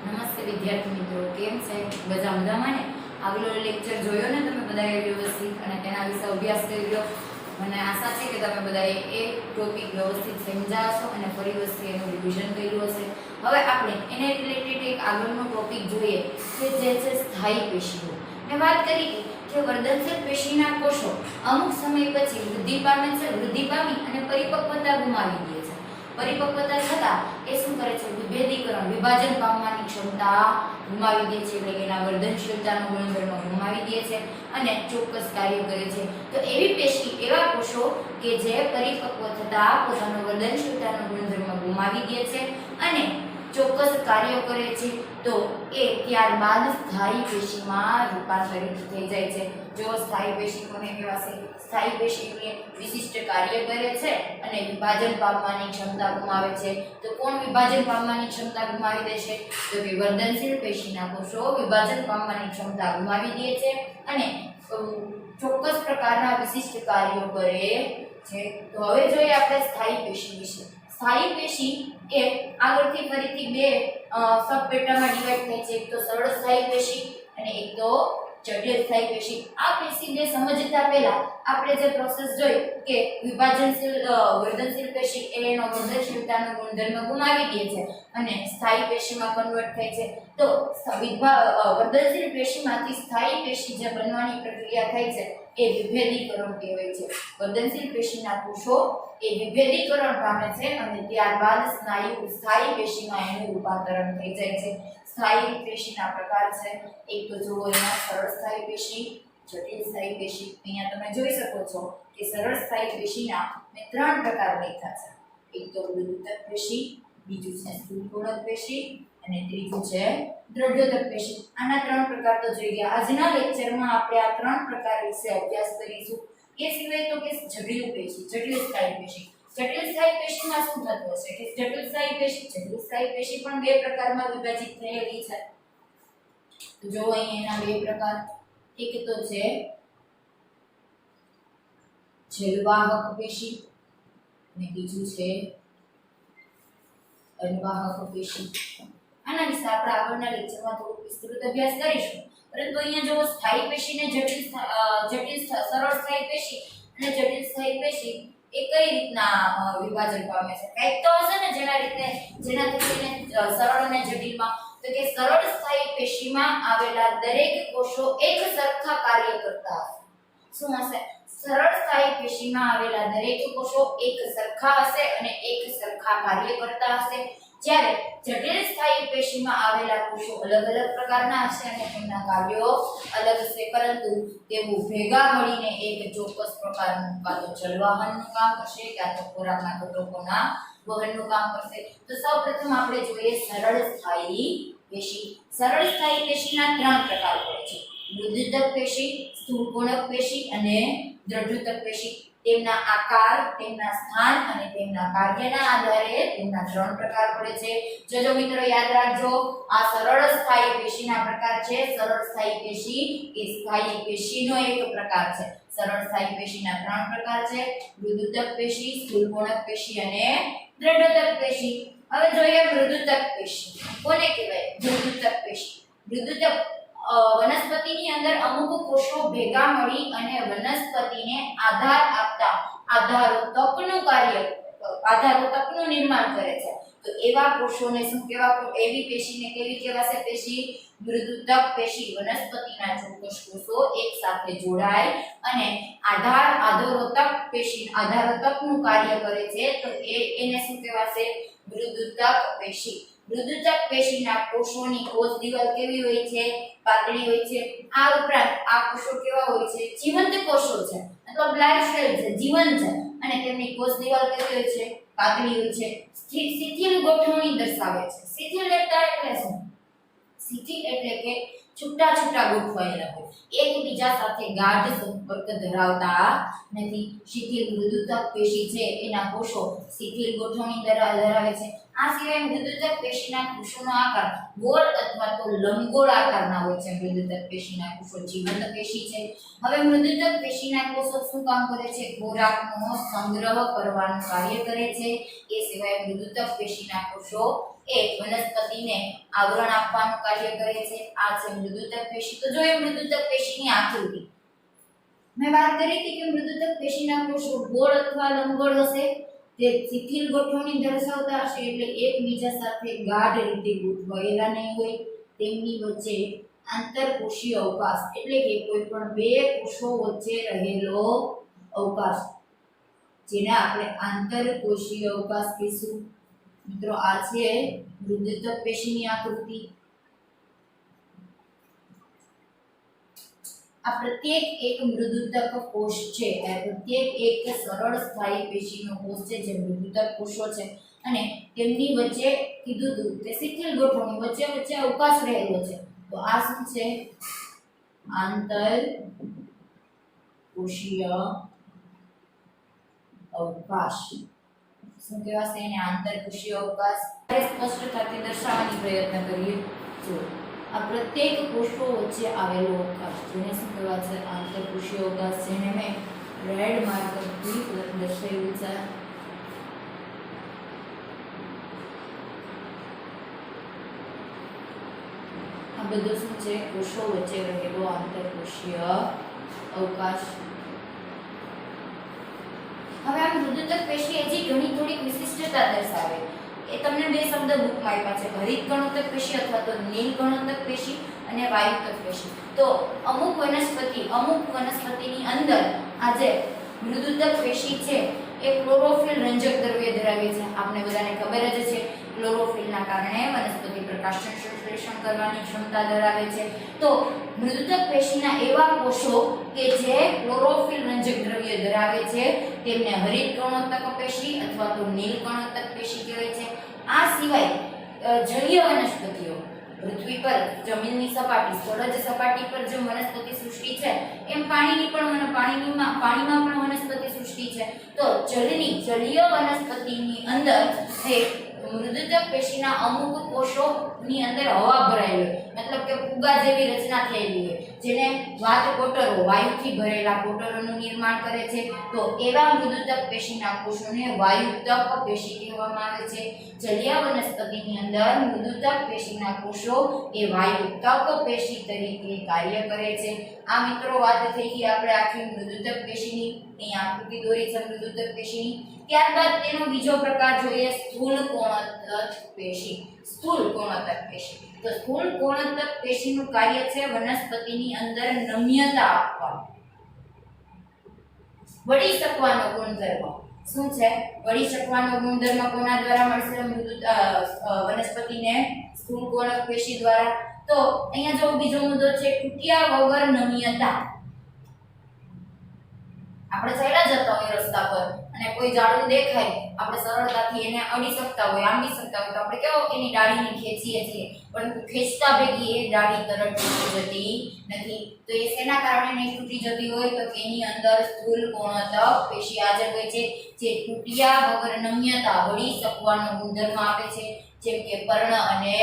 નમસ્તે વિદ્યાર્થી મિત્રો, કેમ છે બધા મજામાં ને? આગલો લેક્ચર જોયો ને તમે બધાએ વ્યવસ્થિત અને તેના વિશે અભ્યાસ કર્યો. મને આશા છે કે તમે બધાએ એ ટોપિક વ્યવસ્થિત સમજ્યા હશો અને ફરી વખત એનું રિવિઝન કર્યું હશે. હવે આપણે એને રિલેટેડ એક આગળનો ટોપિક જોઈએ કે જે છે સ્થાયી પેશીઓ. મેં વાત કરી કે વર્ધનશીલ પેશીના કોષો અમુક સમય પછી વૃદ્ધિ પામી અને પરિપક્વતા ગુમાવી દે છે. પરિપક્વતા થતા એ શું કરે છે? વિભેદીકરણ, વિભાજન પામવાની ક્ષમતા ગુમાવી દે છે, એટલે કે એના વર્ધનશીલતાનો ગુણધર્મ ગુમાવી દે છે અને ચોક્કસ કાર્ય કરે છે. તો એવી પેશી, એવા કોષો કે જે પરિપક્વ થતા પોતાનો વર્ધનશીલતાનો ગુણધર્મ ગુમાવી દે છે અને ચોક્કસ કાર્ય કરે છે, તો એ ત્યારબાદ સ્થાયી પેશીમાં રૂપાંતરિત થઈ જાય છે. જો સ્થાયી પેશી કોને કહેવાશે? સ્થાયી પેશી એટલે વિશિષ્ટ કાર્ય કરે છે અને વિભાજન પામવાની ક્ષમતા ગુમાવે છે. તો કોણ વિભાજન પામવાની ક્ષમતા ગુમાવી દે છે? તો કે વર્ધનશીલ પેશીના કોષો વિભાજન પામવાની ક્ષમતા ગુમાવી દે છે અને ચોક્કસ પ્રકારના વિશિષ્ટ કાર્યો કરે છે. તો હવે જોઈએ આપણે સ્થાયી પેશી વિશે. સ્થાયી પેશી એ આગળથી ફરીથી બે સબ પેટામાં ડિવાઈડ થાય છે. એક તો સરળ સ્થાયી પેશી અને એક તો જટિલ સ્થાયી પેશી. આ પેશીને સમજતા પહેલા આપણે જે પ્રોસેસ જોઈ કે વર્ધનશીલ પેશી એનો વર્ધનશીલતાનો ગુણધર્મ ગુમાવી દે છે અને સ્થાયી પેશીમાં કન્વર્ટ થાય છે. તો વર્ધનશીલ પેશીમાંથી સ્થાયી પેશી જે બનવાની પ્રક્રિયા થાય છે એ વિભેદીકરણ કહેવાય છે. વર્ધનશીલ પેશીના કોષો એ વિભેદીકરણ પામે છે અને ત્યારબાદ સ્થાયી પેશીમાં એનું રૂપાંતરણ થઈ જાય છે. સ્થાયી પેશીના પ્રકાર છે. એક તો જુઓ અહીંયા સરળ સ્થાયી પેશી, જટિલ સ્થાયી પેશી. અહીંયા તમે જોઈ શકો છો કે સરળ સ્થાયી પેશીના મેં 3 પ્રકાર લખ્યા છે. એક તો મૃદુતક પેશી, બીજું છે સ્થૂળકોણક પેશી અને ત્રીજું છે દ્રઢ્યોતક પેશી. આના 3 પ્રકાર તો જોઈ ગયા. આજના લેક્ચરમાં આપણે આ 3 પ્રકાર વિશે અભ્યાસ કરીશું. એ સિવાય તો કે જટિલ પેશી, જટિલ સ્થાયી પેશી. જટિલ સ્થાયી પેશીમાં શું થતું હશે કે જટિલ સ્થાયી પેશી પણ 2 પ્રકારમાં વિભાજિત થયેલી છે. તો જો અહીં એના 2 પ્રકાર. એક તો છે જલવાહક પેશી અને બીજું છે અનવાહક પેશી. આના વિશે આપણે આગળના લેક્ચરમાં થોડું વિસ્તૃત અભ્યાસ કરીશું. પરંતુ અહીંયા જો સ્થાયી પેશી ને સરળ સ્થાયી પેશી અને જટિલ સ્થાયી પેશી એ કઈ રીતના વિભાજન પામે છે? કંઈક તો હશે ને જેનાથી તેને સરળ અને જટિલમાં. તો કે સરળ સ્થાયી પેશીમાં આવેલા દરેક કોષો એક સરખા કાર્ય કરતા હશે. શું હશે? સરળ સ્થાયી પેશીમાં આવેલા દરેક કોષો એક સરખા હશે અને એક સરખા કાર્ય કરતા હશે. જ્યારે જટિલ સ્થાયી પેશીમાં આવેલા કોષો અલગ અલગ પ્રકારના હશે અને તેમના કાર્યો અલગ હશે, પરંતુ તેઓ ભેગા મળીને એક ચોક્કસ પ્રકારનું કાં તો જલવહનનું કામ કરશે, કાં તો ખોરાકના ઘટકોના વહનનું કામ કરશે. તો સૌપ્રથમ આપણે જોઈએ સરળ સ્થાયી પેશી. સરળ સ્થાયી પેશીના 3 પ્રકાર પડે છે: મૃદુતક પેશી, સ્થૂળકોણક પેશી અને દ્રઢ્યોતક પેશી. તેમના આકાર, તેમના સ્થાન અને તેમના કાર્યના આધારે તેમના 3 પ્રકાર પડે છે. જો મિત્રો યાદ રાખજો, આ સરળ સ્થાયી પેશીના પ્રકાર છે. સરળ સ્થાયી પેશી એ સ્થાયી પેશીનો એક પ્રકાર છે. સરળ સ્થાયી પેશીના 3 પ્રકાર છે: મૃદુતક પેશી, સ્થૂળકોણક પેશી અને દ્રઢ્યોતક પેશી. હવે જોઈએ મૃદુતક પેશી. કોને કહેવાય? મૃદુતક પેશી. મૃદુતક વનસ્પતિની અંદર અમુક કોષો ભેગા મળી અને વનસ્પતિને આધાર આપતા આધારોતકનું નિર્માણ કરે છે. તો એવા કોષોને શું કહેવાય? એવી પેશીને કેવી કહેવાશે? પેશી મૃદુતક પેશી. વનસ્પતિના ચોક્કસ કોષો એક સાથે જોડાય અને આધારોતકનું કાર્ય કરે છે. તો એને શું કહેવાશે? મૃદુતક પેશી. મૃદુતક પેશીના કોષોની કોષ દિવાલ કેવી હોય છે? પાતળી હોય છે. આ ઉપરાંત આ કોષો કેવા હોય છે? જીવંત કોષો છે, મતલબ લાઈવ સેલ છે, જીવંત છે અને તેમની કોષ દિવાલ કેવી હોય છે? પાતળી હોય છે. શિથિલ ગોઠવણી દર્શાવે છે. શિથિલ એટલે શું? શિથિલ એટલે કે છૂટા ગોઠવાયેલા હોય, એકબીજા સાથે ગાઢ સંપર્ક ધરાવતા નથી. શિથિલ મૃદુતક પેશી છે એના કોષો શિથિલ ગોઠવણી ધરાવે છે. આ સિવાય મૃદુતક પેશીના કોષોનો આકાર ગોળ અથવા તો લંબગોળ આકારના હોય છે મૃદુતક પેશીના કોષો જીવંત પેશી છે હવે મૃદુતક પેશીના કોષો શું કામ કરે છે ખોરાકનો સંગ્રહ કરવાનું કાર્ય કરે છે એ સિવાય મૃદુતક પેશીના કોષો એ વનસ્પતિને આવરણ આપવાનું કાર્ય કરે છે આ છે મૃદુતક પેશી તો જોઈએ મૃદુતક પેશીની આકૃતિ મેં વાત કરી હતી કે મૃદુતક પેશીના કોષો ગોળ અથવા લંબગોળ હશે તે શિથિલ ગોઠવણી દર્શાવતા હશે એટલે એકબીજા સાથે ગાઢ રીતે ગોઠવાયેલા નહીં હોય તેમની વચ્ચે આંતરકોષીય અવકાશ એટલે કે કોઈ પણ બે કોષો વચ્ચે રહેલો અવકાશ જેને આપણે આંતરકોષીય અવકાશ કહીશું મિત્રો આ છે મૃદુતક પેશીની આકૃતિ આ પ્રત્યેક એક મૃદુતક કોષ છે આ પ્રત્યેક એક સરળ સ્થાયી પેશીનો કોષ છે જે મૃદુતક કોષો છે અને તેમની વચ્ચે કીધું હતું તે શિથિલ ગોઠવણી વચ્ચે વચ્ચે અવકાશ રહેલો છે તો આ શું છે આંતર કોષીય અવકાશ શું કહેવાશે એને આંતરકોષીય અવકાશ સ્પષ્ટતાથી દર્શાવવાની પ્રયત્ન કરીએ જો આ પ્રત્યેક કોષો વચ્ચે આવેલો અવકાશ જેને શું કહેવાય છે આંતરકોષીય અવકાશ જેને મેં રેડ માર્કરથી દર્શાવ્યું છે આ બધું શું છે કોષો વચ્ચે રહેલો આંતરકોષીય અવકાશ હવે આ મૃદુતક પેશી હજી ઘણી થોડીક વિશિષ્ટતા દર્શાવે એ તમને બે શબ્દ બુકમાં આપ્યા છે હરિત કણોત્તક પેશી અથવા તો નીલ કણોત્તક પેશી અને વાયુત્તક પેશી તો અમુક વનસ્પતિની અંદર આ જે મૃદુતક પેશી છે એ ક્લોરોફિલ રંજક દ્રવ્ય ધરાવે છે આપણે બધાને ખબર જ છે ક્લોરોફિલના કારણે વનસ્પતિ પ્રકાશ સંશ્લેષણ કરવાની ક્ષમતા ધરાવે છે તો મૃદુતક પેશીના એવા કોષો કે જે ક્લોરોફિલ રંજક દ્રવ્ય ધરાવે છે તેમને હરિત કણોત્તક પેશી અથવા તો નીલ કણોત્તક પેશી કહેવાય છે આ સિવાય જળીય વનસ્પતિઓ પૃથ્વી પર જમીનની સપાટી સ્થળજ સપાટી પર જે વનસ્પતિ સૃષ્ટિ છે એમ પાણીમાં પણ વનસ્પતિ સૃષ્ટિ છે તો જળીય વનસ્પતિની અંદર એ મૃદુતક પેશીના અમુક કોષોની અંદર હવા ભરાયેલી હોય મતલબ કે ફુગા જેવી રચના થયેલી હોય જેને વાત કોટરો વાયુથી ભરેલા કોટરોનું નિર્માણ કરે છે તો એવા મૃદુતક પેશીના કોષોને વાયુતક પેશી કહેવામાં આવે છે જલીય વનસ્પતિની અંદર મૃદુતક પેશીના કોષો એ વાયુતક પેશી તરીકે કાર્ય કરે છે આ મિત્રો વાત થઈ ગઈ આપણે આખી મૃદુતક પેશીની અહીં આકૃતિ દોરી છે મૃદુતક પેશીની ત્યારબાદ તેનો બીજો પ્રકાર જોઈએ સ્થૂળ કોણોત્તક પેશી સ્થૂળ કોણોત્તક પેશી તો સ્થૂળ કોણોત્તક પેશીનું કાર્ય છે વનસ્પતિની અંદર નમ્યતા આપવાનું વળી શકવાનો ગુણધર્મ શું છે વળી શકવાનો ગુણધર્મ કોના દ્વારા મળશે વનસ્પતિને સ્થૂળ કોણોત્તક પેશી દ્વારા તો અહીંયા જો બીજો મુદ્દો છે તૂટ્યા વગર નમ્યતા આપણે ચાલ્યા જતા હોય રસ્તા પર અને કોઈ ઝાડવું દેખાય આપણે સરળતાથી એને અડી શકતા હોય આંબી શકતા હોય તો આપણે કેવો એની ડાળીને ખેંચીએ છીએ પરંતુ ખેંચતા ભેગી એ ડાળી તરત તૂટી જતી નથી તો એ શેના કારણે નહીં તૂટી જતી હોય તો એની અંદર સ્થૂળ કોણોત્તક પેશી હાજર હોય છે જે તૂટ્યા વગર નમ્યતા વળી શકવાનો ગુણધર્મ આપે છે જેમ કે પર્ણ અને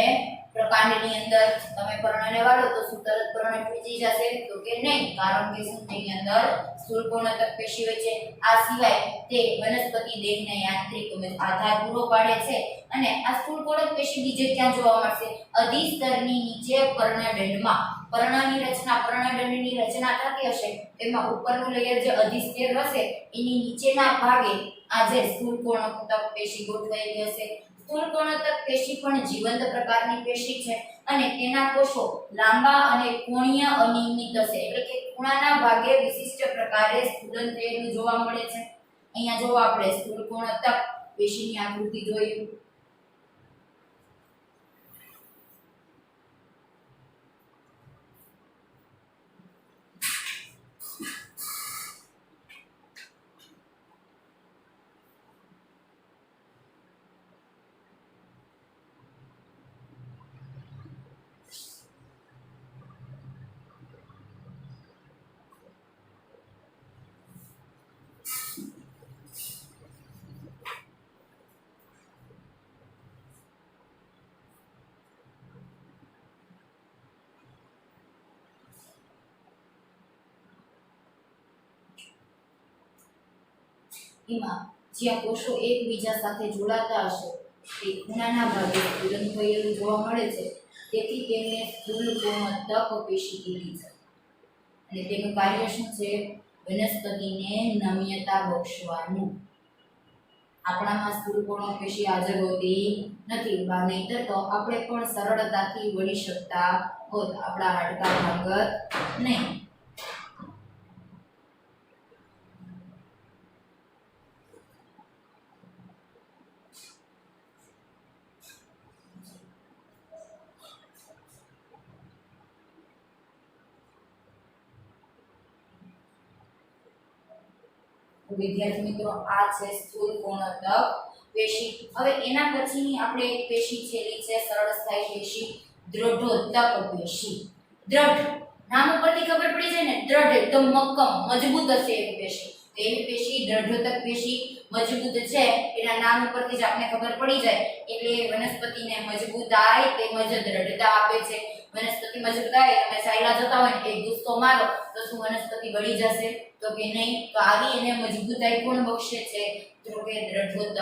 પ્રકાંડની અંદર તમે પર્ણને વાળો તો શું તરત પર્ણ તૂટી જશે તો કે નહીં કારણ કે શું તેની અંદર સ્થૂળ કોણોત્તક પેશી હોય છે આ સિવાય તે વનસ્પતિ દેહને યાંત્રિક આધાર પૂરો પાડે છે અને આ સ્થૂળ કોણોત્તક પેશી બીજે ક્યાં જોવા મળશે અધિસ્તરની નીચે પર્ણદંડમાં પર્ણદંડની રચના થતી હશે તેમાં ઉપરનું લેયર જે અધિસ્તર હશે એની નીચેના ભાગે આ જે સ્થૂળ કોણોત્તક પેશી ગોઠવાયેલી હશે સ્થૂળ કોણોત્તક પેશી પણ જીવંત પ્રકારની પેશી છે અને તેના કોષો લાંબા અને કોણીય અનિયમિત હશે એટલે કે ખૂણાના ભાગે વિશિષ્ટ પ્રકારે સ્થૂલન થયેલું જોવા મળે છે અહીંયા જો આપણે સ્થૂળ કોણોત્તક પેશીની આકૃતિ જોઈએ એમાં જ્યાં કોષો એકબીજા સાથે જોડાતા હશે તે ખૂણાના ભાગે સ્ફુરણ થયેલું જોવા મળે છે, તેથી તેને સ્થૂળ કોણોત્તક પેશી કીધી છે. અને તેનું કાર્ય શું છે? વનસ્પતિને નમ્યતા બક્ષવાનું. આપણામાં સ્થૂળ કોણો પેશી હાજર હોતી નથી, નહીંતર તો આપણે પણ સરળતાથી વળી શકતા હોત, આપણા હાડકા ભાંગત નહીં. વિદ્યાર્થી મિત્રો, આ છે સ્થૂળ કોણોત્તક પેશી. હવે એના પછીની આપણે એક પેશી છેલ્લી છે સરળ સ્થાયી પેશી, દ્રઢોત્તક પેશી. દ્રઢ નામ ઉપરથી ખબર પડી જાય ને, દ્રઢ એકદમ મક્કમ મજબૂત હશે એવી પેશી. એવી પેશી દ્રઢોત્તક પેશી મજબૂત છે, એના નામ ઉપરથી જ આપણે ખબર પડી જાય. એટલે વનસ્પતિને મજબૂતાઈ તેમજ દ્રઢતા આપે છે. વનસ્પતિ મજબૂતાઈ, તમે ચાલ્યા જતા હોય ને એક દુસ્તો મારો તો શું વનસ્પતિ ગળી જશે? તો કે નહીં. તો આવી એને મજબૂતાઈ કોણ બક્ષે છે? તો કે દ્રઢોત્તક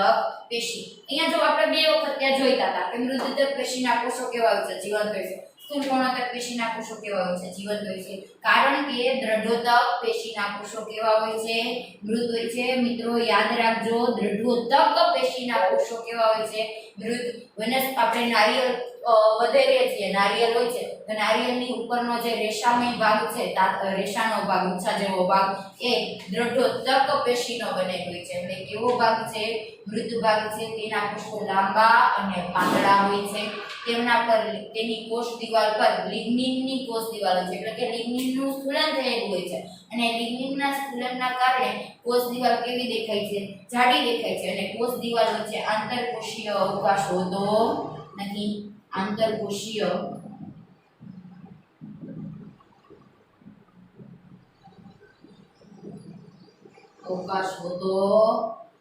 પેશી. અહીંયા જો આપણે બે વખત ત્યાં જોઈતા હતા કે મૃદુત્તક પેશીના કોષો કેવા હોય છે? જીવંત હોય છે. સ્થૂળ કોણોત્તક પેશીના કોષો કેવા હોય છે? જીવંત હોય છે. કારણ કે દ્રઢોત્તક પેશીના કોષો કેવા હોય છે? મૃત હોય છે. મિત્રો યાદ રાખજો, દ્રઢોત્તક પેશીના કોષો કેવા હોય છે? મૃત. આપણે નારિયેળ વધેરે છીએ, નારિયેળ હોય છે તો નારિયેળની ઉપરનો જે રેશામય ભાગ છે, રેશાનો ભાગ, ઊંચા જેવો ભાગ, એ દ્રઢોત્તક પેશીનો બનેલો હોય છે. એટલે કેવો ભાગ છે? મૃત ભાગ છે. તેના કોષો લાંબા અને પાતળા હોય છે. તેમના પર તેની કોષ દિવાલ પર લિગ્નિનની કોષ દિવાલ છે, એટલે કે લિગ્નિનનું સ્થૂલન થયેલું હોય છે. અને લિગ્નિનના સ્થૂલનના કારણે કોષ દિવાલ કેવી દેખાય છે? જાડી દેખાય છે. અને કોષ દિવાલ વચ્ચે આંતરકોષીય અવકાશ હોતો નથી. આંતરકોષીય અવકાશ હોતો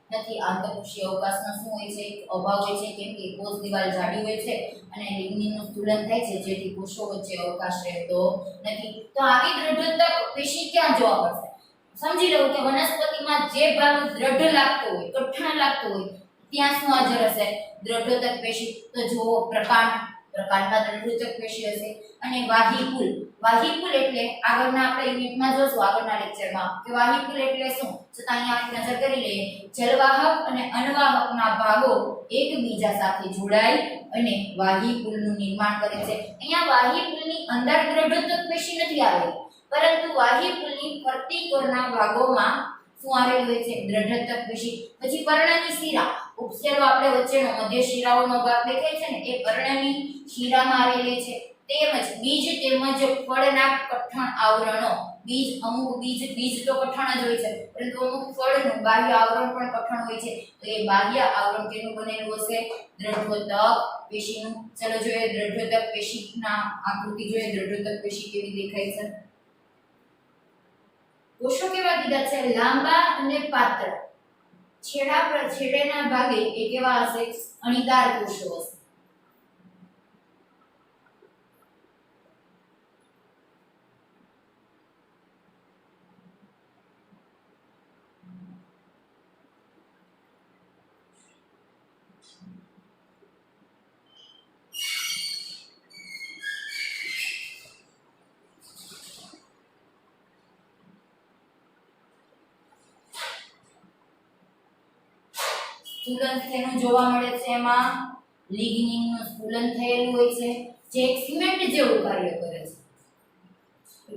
નથી. આંતરકોષીય અવકાશનો શું હોય છે? અભાવ હોય છે, કેમ કે કોષ દિવાલ જાડી હોય છે અને લિગ્નિનનું સ્થૂલન થાય છે, જેથી કોષો વચ્ચે અવકાશ રહેતો નથી. તો આવી દ્રઢોત્તક પેશી ક્યાં જોવા મળશે? સમજી લો કે વનસ્પતિમાં જે ભાગ દ્રઢ લાગતો હોય, કઠણ લાગતો હોય, ત્યાં શું હાજર હશે? દ્રઢોત્તક પેશી. તો જુઓ, પ્રકાંડમાં દ્રઢોત્તક પેશી હશે. અને વાહિકુલ. વાહિકુલ એટલે આગળના આપણે યુનિટમાં જોશું, આગળના લેક્ચરમાં, કે વાહિકુલ એટલે શું? છતાં અહીંયા આપણે નજર કરી લઈએ. જલવાહક અને અનવાહકના ભાગો એકબીજા સાથે જોડાઈ અને વાહિકુલનું નિર્માણ કરે છે. અહીંયા વાહિકુલની અંદર દ્રઢોત્તક પેશી નથી આવેલી, પરંતુ વાહિકુલની ફરતી કોરના ભાગોમાં શું આવેલું હોય છે? દ્રઢોત્તક પેશી. પછી પર્ણની શિરા. ઉપસેલો આપણે વચ્ચેનો મધ્ય શિરાઓનો ભાગ દેખાય છે ને, એ પર્ણની શિરામાં આવેલી છે. તેમજ બીજ તેમજ ફળના કઠણ આવરણો. અમુક બીજ તો કઠણ જ હોય છે, પરંતુ અમુક ફળનું બાહ્ય આવરણ પણ કઠણ હોય છે. તો એ બાહ્ય આવરણ કેનું બનેલું હશે? દ્રઢોત્તક પેશીનું. ચલો જોઈએ દ્રઢોત્તક પેશીના આકૃતિ જોઈએ. દ્રઢોત્તક પેશી કેવી દેખાય છે? કોષો કેવા કીધા છે? લાંબા અને પાતળા. છેડેના ભાગે એ કેવા હશે? અણીદાર કોષો હશે. સ્થૂલન તેનું જોવા મળે છે. એમાં લિગ્નિનનું સ્થૂલન થયેલું હોય છે, જે એક સિમેન્ટ જેવું કાર્ય કરે છે.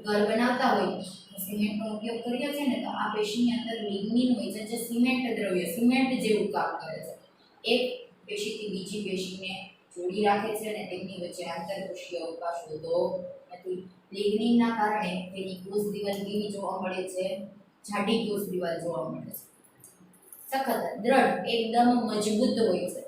ઘર બનાવતા હોય સિમેન્ટનો ઉપયોગ કર્યો છે ને, તો આ પેશીની અંદર લિગ્નિન હોય છે, જે સિમેન્ટ દ્રવ્ય, સિમેન્ટ જેવું કામ કરે છે. એક પેશીથી બીજી પેશીને જોડી રાખે છે અને તેમની વચ્ચે આંતરકોષીય અવકાશ હોતો નથી. લિગ્નિનના કારણે તેની કોષ દિવાલ કેવી જોવા મળે છે? જાડી કોષ દિવાલ જોવા મળે છે. સખત, દ્રઢ, એકદમ મજબૂત હોય છે.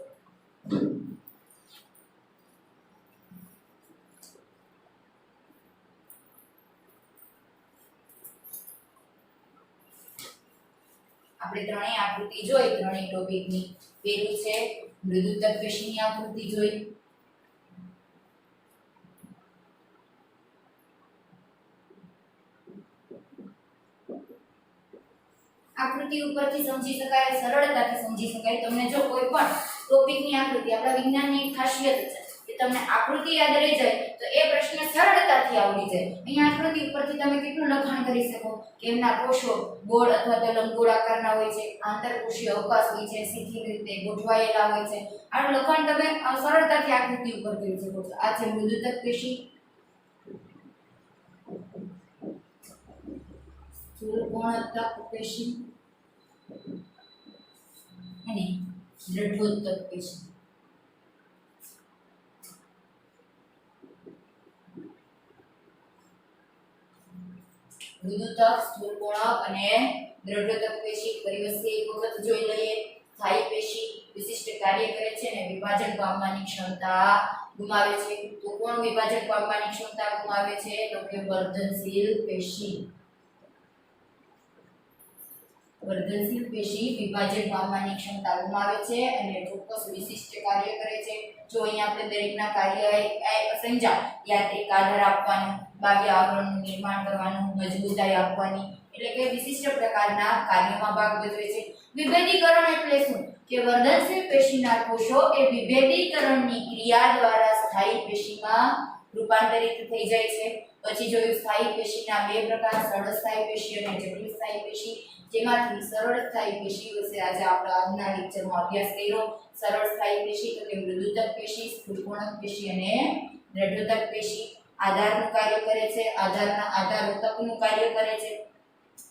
આપણે ત્રણેય આકૃતિ જોઈ, ત્રણેય ટોપિકની. પેલું છે મૃદુત્તક પેશીની આકૃતિ જોઈ. આકૃતિ આકૃતિ ઉપરથી સમજી શકાય, સરળતાથી સમજી શકાય. તમને જો કોઈ પણ ટોપિકની આકૃતિ, આપણા વિજ્ઞાનની એક ખાસિયત છે કે તમને આકૃતિ યાદ રહી જાય તો એ પ્રશ્ન સરળતાથી આવડી જાય. અહીંયા આકૃતિ ઉપરથી તમે કેટલું લખાણ કરી શકો કે એમના કોષો ગોળ અથવા તો લંબગોળ આકારના હોય છે, આંતરકોષીય અવકાશ હોય છે, શિથિલ રીતે ગોઠવાયેલા હોય છે. આ લખાણ તમે સરળતાથી આકૃતિ ઉપર કરી શકો છો. આ છે મૃદુતક પેશી, સ્થૂળકોણોત્તક પેશી અને દ્રઢોત્તક પેશી. મૃદુતક, સ્થૂળકોણક અને દ્રઢોત્તક પેશી ફરી એક વખત જોઈ લઈએ. સ્થાયી પેશી વિશિષ્ટ કાર્ય કરે છે અને વિભાજન પામવાની ક્ષમતા ગુમાવે છે. તો કોણ વિભાજન પામવાની ક્ષમતા ગુમાવે છે? તો કે વર્ધનશીલ પેશી. વર્ધનશીલ પેશી વિભાજન પામવાની ક્ષમતા ગુમાવે છે અને ચોક્કસ વિશિષ્ટ કાર્ય કરે છે. જો અહીંયા આપણે દરેકના કાર્ય સમજા, યાંત્રિક આધાર આપવાનો, બાહ્ય આવરણનું નિર્માણ કરવાનું, મજબૂતાઈ આપવાની, એટલે કે વિશિષ્ટ પ્રકારના કાર્યોમાં ભાગ ભજવે છે. વિભેદીકરણ એટલે શું? કે વર્ધનશીલ પેશીના કોષો એ વિભેદીકરણની ક્રિયા દ્વારા સ્થાયી પેશીમાં રૂપાંતરિત થઈ જાય છે. પછી જોયું સ્થાયી પેશીના બે પ્રકાર, સરળ સ્થાયી પેશી અને જટિલ સ્થાયી પેશી. જેમાંથી સરળ સ્થાયી પેશી વિશે આજે આપણે આજના લેક્ચરમાં અભ્યાસ કર્યો. સરળ સ્થાયી પેશી તો કે મૃદુતક પેશી, સ્થૂળકોણક પેશી અને દ્રઢોત્તક પેશી. આધારનું કાર્ય કરે છે, આધાર ઉતકનું કાર્ય કરે છે.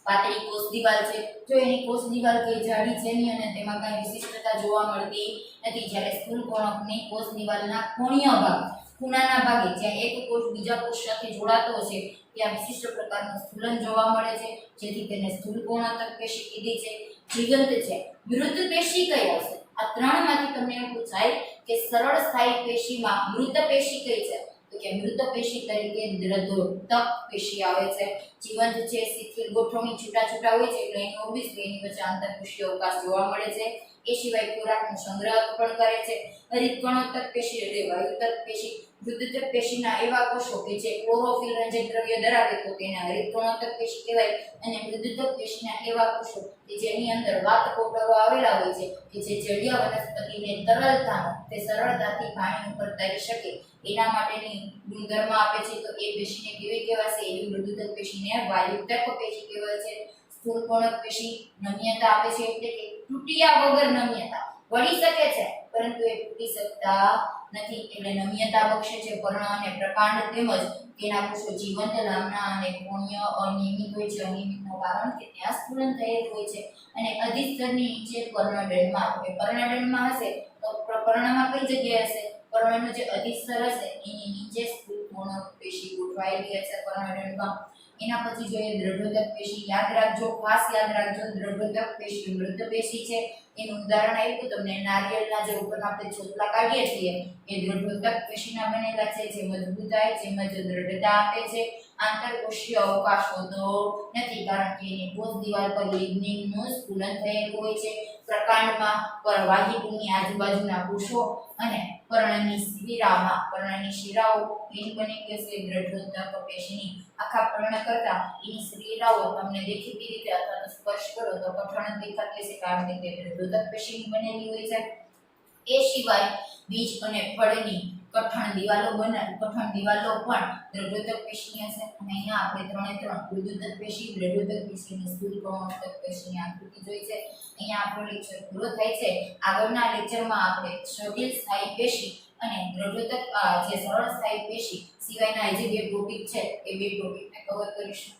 પાતળી કોષ દિવાલ છે, જો એની કોષ દિવાલ કઈ જાડી છે નહીં અને તેમાં કઈ વિશિષ્ટતા જોવા મળતી નથી. જ્યારે સ્થૂળકોણકની કોષ દિવાલના કોણીય ભાગ, ખૂણાના ભાગે જ્યાં એક કોષ બીજા કોષ સાથે જોડાતો છે ત્યાં વિશિષ્ટ પ્રકારનું સ્થૂલન જોવા મળે છે, જેથી તેને સ્થૂળકોણોત્તક પેશી કીધી છે. જીવંત છે. મૃત પેશી કઈ હશે? આ ત્રણમાંથી તમને એવું પૂછાય કે સરળ સ્થાયી પેશીમાં મૃત પેશી કઈ છે? તો કે મૃત પેશી તરીકે દ્રઢોત્તક પેશી આવે છે. જીવંત છે, શિથિલ ગોઠવણી છૂટા હોય છે એટલે એની ઓબ્વિયસલી એની વચ્ચે આંતરકોષીય અવકાશ જોવા મળે છે. એ સિવાય ખોરાકનો સંગ્રહ પણ કરે છે. હરિતકણોત્તક પેશી એટલે વાયુતક પેશી. મૃદુતક પેશીના એવા કોષો કે જે ક્લોરોફિલ રંજક દ્રવ્ય ધરાવે તો તેને હરિતકણોત્તક પેશી કહેવાય. અને મૃદુતક પેશીના એવા કોષો કે જેની અંદર વાત કોટરો આવેલા હોય છે કે જે જળીય વનસ્પતિને તરલતાનો તે સરળતાથી પાણી ઉપર તરી શકે એના માટેની ગુણધર્મ આપે છે. તો એ પેશીને કેવી કહેવાશે? એવી મૃદુતક પેશીને વાયુતક પેશી કહેવાય છે. સ્થૂળકોણક પેશી નમ્યતા આપે છે, એટલે કે તૂટ્યા વગર નમ્યતા, વળી શકે છે પરંતુ એ તૂટી શકતા નથી, એટલે નમ્યતા બક્ષે છે. પર્ણ અને પ્રકાંડ તેમજ તેના કોષો જીવંત, લાંબના અને કોણીય અનિયમિત હોય છે. અનિયમિતનું કારણ કે ત્યાં સ્થૂલન થયેલું હોય છે. અને અધિસ્તરની નીચે પર્ણદંડમાં, તો કે પર્ણદંડમાં હશે તો પર્ણમાં કઈ જગ્યાએ હશે? પર્ણનું જે અધિસ્તર હશે એની નીચે સ્થૂળકોણક પેશી ગોઠવાયેલી હશે પર્ણદંડમાં. એના પછી જોઈએ દ્રઢોત્તક પેશી. યાદ રાખજો, ખાસ યાદ રાખજો, દ્રઢોત્તક પેશી મૃત પેશી છે. એનું ઉદાહરણ આપ્યું તમને, નારિયેળના જે ઉપર આપણે ચોટલા કાઢીએ છીએ એ દ્રઢોત્તક પેશીના બનેલા છે, જે મજબૂતાઈ તેમજ દ્રઢતા આપે છે. આંતરકોષીય અવકાશ હોતો નથી કારણ કે એની કોષ દિવાલ પર લિગ્નિનનું સ્થૂલન થયેલું હોય છે. પ્રકાંડમાં પરવાહિકની આજુબાજુના કોષો અને પર્ણની શિરાઓ એની બની ગઈ છે દ્રઢોત્તક પેશીની. આખા પર્ણ કરતા એની શિરાઓ તમને દેખીતી રીતે અથવા તો સ્પર્શ કરો તો કઠણ દેખાતી હશે કારણ કે તે દ્રઢોત્તક પેશીની બનેલી હોય છે. એ સિવાય બીજ અને ફળની કઠણ દિવાલો પણ દ્રઢોત્તક પેશીની હશે. અને અહીંયા આપણે ત્રણ મૃદુતક પેશી, દ્રઢોત્તક પેશી અને સ્થૂળકોણોત્તક પેશીની આકૃતિ જોઈ છે. અહીંયા આપણો લેક્ચર પૂરો થાય છે. આગળના લેક્ચરમાં આપણે જટિલ સ્થાયી પેશી અને દ્રઢોત્તક જે સરળ સ્થાયી પેશી સિવાયના જે બે ટોપિક છે એ બે ટોપિકને કવર કરીશું.